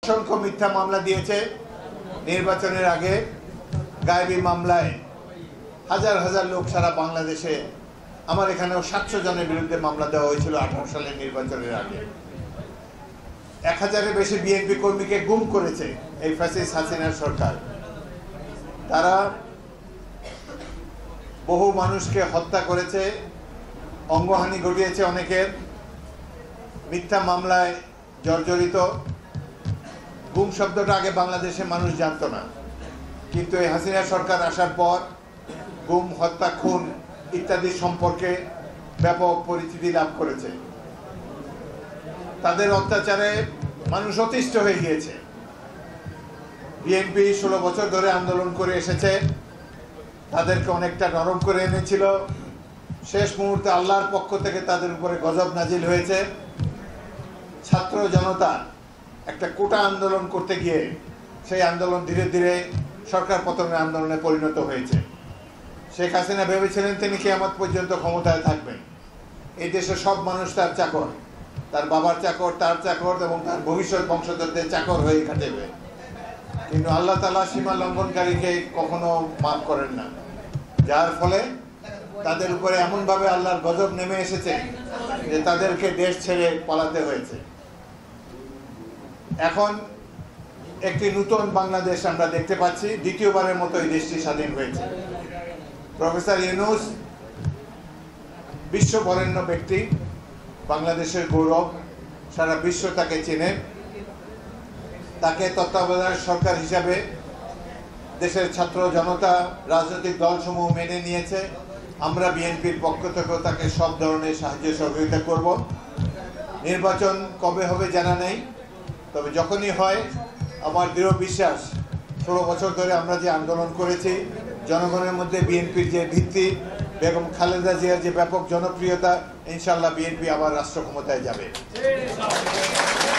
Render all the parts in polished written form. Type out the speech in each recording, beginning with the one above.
অসংখ্য মিথ্যা মামলা দিয়েছে নির্বাচনের আগে। গায়েবী মামলায় হাজার হাজার লোক সারা বাংলাদেশে, আমার এখানেও 700 জনের বিরুদ্ধে মামলা দেওয়া হয়েছিল 18 সালের নির্বাচনের আগে। 1000-এর বেশি বিএনপি কর্মীকে গুম করেছে এই ফ্যাসিস্ট হাসিনার সরকার। তারা বহু মানুষকে হত্যা করেছে, অঙ্গহানি ঘটিয়েছে অনেকের, মিথ্যা মামলায় জর্জরিত। গুম শব্দটা আগে বাংলাদেশে মানুষ জানতো না, কিন্তু এই হাসিনা সরকার আসার পর গুম, হত্যা, খুন ইত্যাদি সম্পর্কে ব্যাপক পরিচিতি লাভ করেছে। তাদের অত্যাচারে মানুষ অতিষ্ঠ হয়ে গিয়েছে। বিএনপি 16 বছর ধরে আন্দোলন করে এসেছে, তাদেরকে অনেকটা নরম করে এনেছিল। শেষ মুহূর্তে আল্লাহর পক্ষ থেকে তাদের উপরে গজব নাজিল হয়েছে। ছাত্র জনতা একটা কোটা আন্দোলন করতে গিয়ে সেই আন্দোলন ধীরে ধীরে সরকার পতনের আন্দোলনে পরিণত হয়েছে। শেখ হাসিনা ভেবেছিলেন তিনি কিয়ামত পর্যন্ত ক্ষমতায় থাকবেন। এই দেশের সব মানুষ তার চাকর, তার বাবার চাকর, তার চাকর এবং তার ভবিষ্যৎ বংশধরদের চাকর হয়ে কাটাবে। কিন্তু আল্লাহ তাআলা সীমা লঙ্ঘনকারীকে কখনো মাফ করেন না, যার ফলে তাদের উপরে এমনভাবে আল্লাহর গজব নেমে এসেছে যে তাদেরকে দেশ ছেড়ে পালাতে হয়েছে। এখন একটি নতুন বাংলাদেশ আমরা দেখতে পাচ্ছি। দ্বিতীয়বারের মতো এই দেশটি স্বাধীন হয়েছে। প্রফেসর ইউনূস বিশ্ববরেণ্য ব্যক্তি, বাংলাদেশের গৌরব, সারা বিশ্ব তাকে চেনে। তাকে তত্ত্বাবধায়ক সরকার হিসাবে দেশের ছাত্র জনতা, রাজনৈতিক দলসমূহ মেনে নিয়েছে। আমরা বিএনপির পক্ষ থেকেও তাকে সব ধরনের সাহায্য সহযোগিতা করব। নির্বাচন কবে হবে জানা নেই, তবে যখনই হয় আমার দৃঢ় বিশ্বাস 16 বছর ধরে আমরা যে আন্দোলন করেছি, জনগণের মধ্যে বিএনপির যে ভিত্তি, বেগম খালেদা জিয়ার যে ব্যাপক জনপ্রিয়তা, ইনশাআল্লাহ বিএনপি আবার রাষ্ট্র ক্ষমতায় যাবে।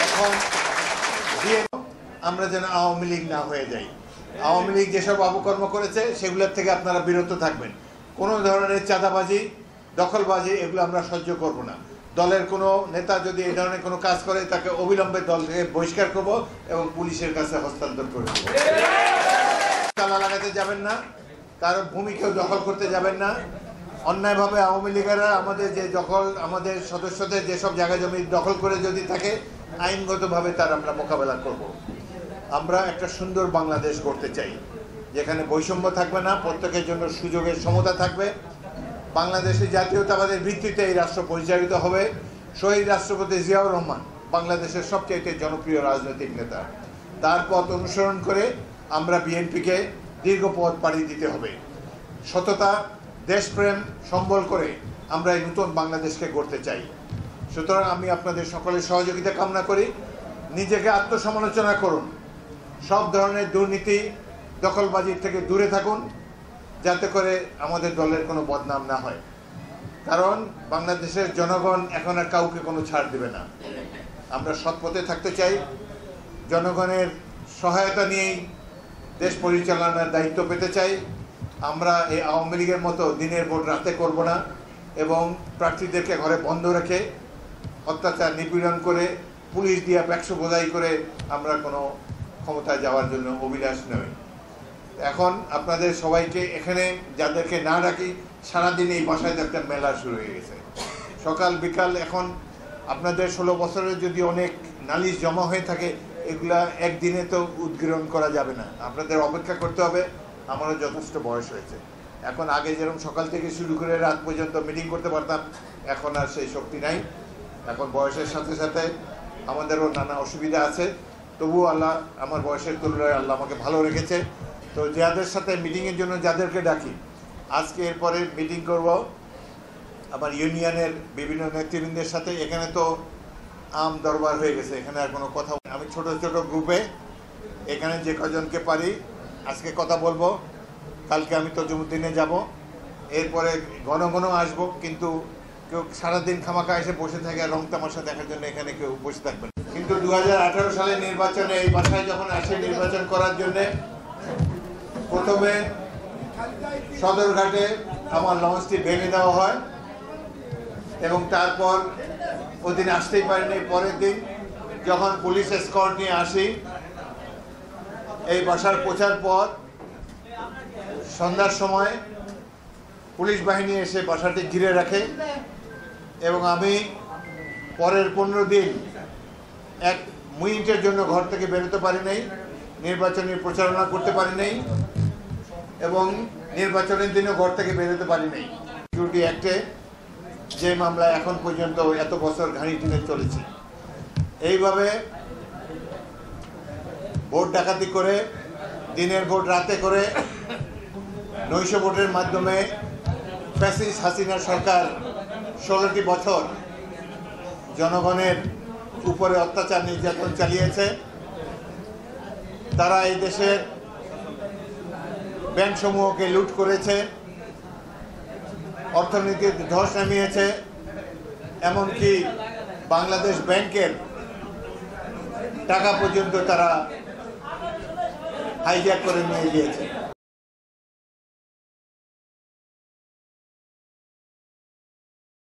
এখন আমরা যেন আওয়ামী লীগ না হয়ে যাই। আওয়ামী লীগ যেসব অপকর্ম করেছে সেগুলোর থেকে আপনারা বিরত থাকবেন। কোনো ধরনের চাঁদাবাজি, দখলবাজি এগুলো আমরা সহ্য করব না। দলের কোনো নেতা যদি এই ধরনের কোনো কাজ করে তাকে অবিলম্বে দল থেকে বহিষ্কার করব এবং পুলিশের কাছে হস্তান্তর করে দেব। তালা লাগাতে যাবেন না, কারো ভূমিকেও দখল করতে যাবেন না। অন্যায়ভাবে আওয়ামী লীগেরা আমাদের যে দখল, আমাদের সদস্যদের যেসব জায়গা জমি দখল করে যদি থাকে, আইনগতভাবে তার আমরা মোকাবেলা করব। আমরা একটা সুন্দর বাংলাদেশ গড়তে চাই, যেখানে বৈষম্য থাকবে না, প্রত্যেকের জন্য সুযোগের সমতা থাকবে। বাংলাদেশের জাতীয়তাবাদের ভিত্তিতে এই রাষ্ট্র পরিচালিত হবে। শহীদ রাষ্ট্রপতি জিয়াউর রহমান বাংলাদেশের সবচেয়ে জনপ্রিয় রাজনৈতিক নেতা। তার পথ অনুসরণ করে আমরা বিএনপিকে দীর্ঘ পথ পাড়ি দিতে হবে। সততা, দেশপ্রেম সম্বল করে আমরা এই নতুন বাংলাদেশকে গড়তে চাই। সুতরাং আমি আপনাদের সকলের সহযোগিতা কামনা করি। নিজেকে আত্মসমালোচনা করুন, সব ধরনের দুর্নীতি, দখলবাজির থেকে দূরে থাকুন, যাতে করে আমাদের দলের কোনো বদনাম না হয়। কারণ বাংলাদেশের জনগণ এখন আর কাউকে কোনো ছাড় দেবে না। আমরা সৎ পথে থাকতে চাই, জনগণের সহায়তা নিয়েই দেশ পরিচালনার দায়িত্ব পেতে চাই। আমরা এই আওয়ামী লীগের মতো দিনের ভোট রাতে করব না এবং প্রার্থীদেরকে ঘরে বন্ধ রেখে অত্যাচার, নিপীড়ন করে, পুলিশ দিয়ে ব্যাকশো বোঝাই করে আমরা কোনো ক্ষমতায় যাওয়ার জন্য অভিলাষ নই। এখন আপনাদের সবাইকে এখানে যাদেরকে না ডাকি, সারাদিন এই বাসায় একটা মেলা শুরু হয়ে গেছে, সকাল বিকাল। এখন আপনাদের 16 বছরের যদি অনেক নালিশ জমা হয়ে থাকে, এগুলা একদিনে তো উদ্গীরণ করা যাবে না, আপনাদের অপেক্ষা করতে হবে। আমারও যথেষ্ট বয়স হয়েছে। এখন আগে যেরকম সকাল থেকে শুরু করে রাত পর্যন্ত মিটিং করতে পারতাম, এখন আর সেই শক্তি নাই। এখন বয়সের সাথে সাথে আমাদেরও নানা অসুবিধা আছে, তবুও আল্লাহ আমার বয়সের তুলনায় আল্লাহ আমাকে ভালো রেখেছে। তো যাদের সাথে মিটিংয়ের জন্য যাদেরকে ডাকি, আজকে এরপরে মিটিং করব আমার ইউনিয়নের বিভিন্ন নেতৃবৃন্দের সাথে। এখানে তো আম দরবার হয়ে গেছে, এখানে আর কোনো কথা। আমি ছোট ছোট গ্রুপে এখানে যে কজনকে পারি আজকে কথা বলবো। কালকে আমি তজুমুদ্দিনে যাব, এরপরে ঘন ঘন আসবো। কিন্তু কেউ সারাদিন খামাখা এসে বসে থাকে আর রং তামাশা দেখার জন্য এখানে কেউ বসে থাকবেন। কিন্তু 2018 সালের নির্বাচনে এই বাসায় যখন আসে নির্বাচন করার জন্যে, প্রথমে সদরঘাটে আমার লঞ্চটি ভেঙে দেওয়া হয় এবং তারপর ওদিন আসতেই পারিনি। পরের দিন যখন পুলিশ এসকর্ট নিয়ে আসি, এই বাসার পৌঁছার পর সন্ধ্যার সময় পুলিশ বাহিনী এসে বাসাটি ঘিরে রাখে এবং আমি পরের 15 দিন 1 মিনিটের জন্য ঘর থেকে বেরোতে পারি নাই, নির্বাচনী প্রচারণা করতে পারি নাই এবং নির্বাচনের দিনও ঘর থেকে বেরোতে পারি নাই। সিকিউরিটি অ্যাক্টে যে মামলা এখন পর্যন্ত এত বছর ঘানি টেনে চলেছে, এইভাবে ভোট ডাকাতি করে, দিনের ভোট রাতে করে, নৈশ ভোটের মাধ্যমে ফ্যাসিস্ট হাসিনা সরকার 16টি বছর জনগণের উপরে অত্যাচার নির্যাতন চালিয়েছে। তারা এই দেশের ব্যাংকসমূহকে লুট করেছে, অর্থনীতির ধস নামিয়েছে, এমনকি বাংলাদেশ ব্যাংকের টাকা পর্যন্ত তারা হাইজ্যাক করে নিয়ে গিয়েছে।